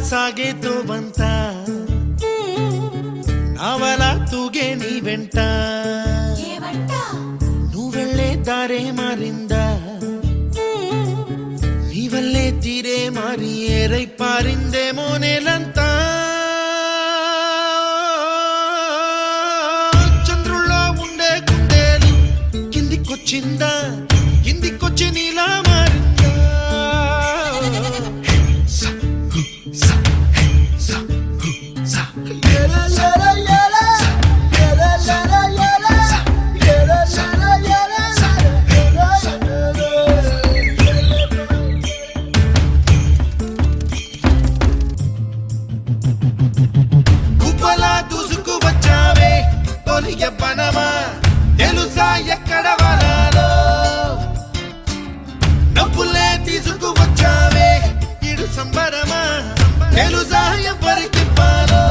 ಸಾಗೆ ತೋಬಂತ ನಾವಲ ತೂಗೆ ನೀ వెంట నువ్వెళ్ళే దారే మారింద నీ వల్లే తీరే మారి ఏరై పారిందేమో నేలంతా చంద్రుల్లో ఉండే కుందేలు కిందికొచ్చిందా కిందికొచ్చి నీలా మారిందా తెలుసా ఎక్కడ వరాలో నవ్వులే తీసుకువచ్చావే ఇడు సంబరమా తెలుసా ఎవరికి పాలో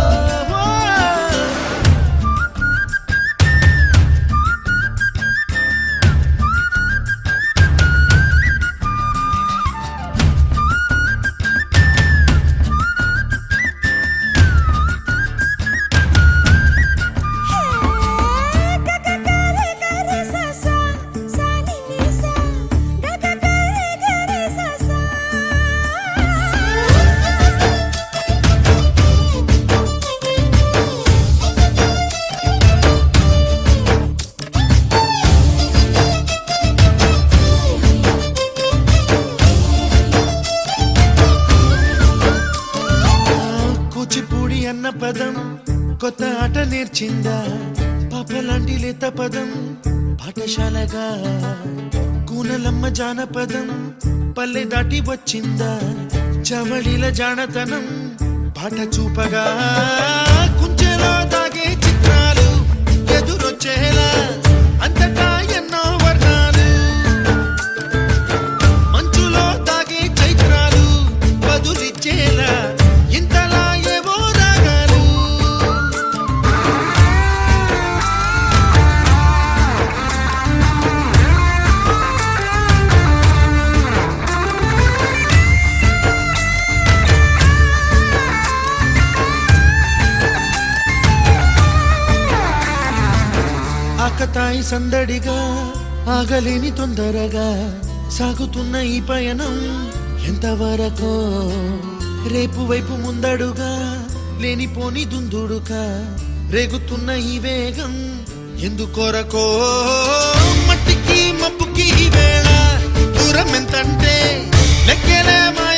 అన్న పదం కొత్త ఆట నేర్చిందా పాపలాంటి లేత పదం పాఠశాలగా కూనలమ్మ జానపదం పల్లె దాటి వచ్చిందా చవళిల జానతనం పాట చూపగా కుంచెలో దాగే చిత్రాలు ఎదురొచ్చేలా అంతటా ఎన్నో వర్ణాలు మంచులో దాగే చైత్రాలు బదులిచ్చేలా ఇంతలా ఆకతాయి సందడిగా ఆగలేని తొందరగా సాగుతున్న ఈ పయనం ఎంతవరకో రేపు వైపు ముందడుగా లేనిపోని దుందుడుగా రేగుతున్న ఈ వేగం ఎందుకొరకో మట్టికి మబ్బుకి ఈ వేళ దూరం ఎంతంటే లెక్కలే మాయ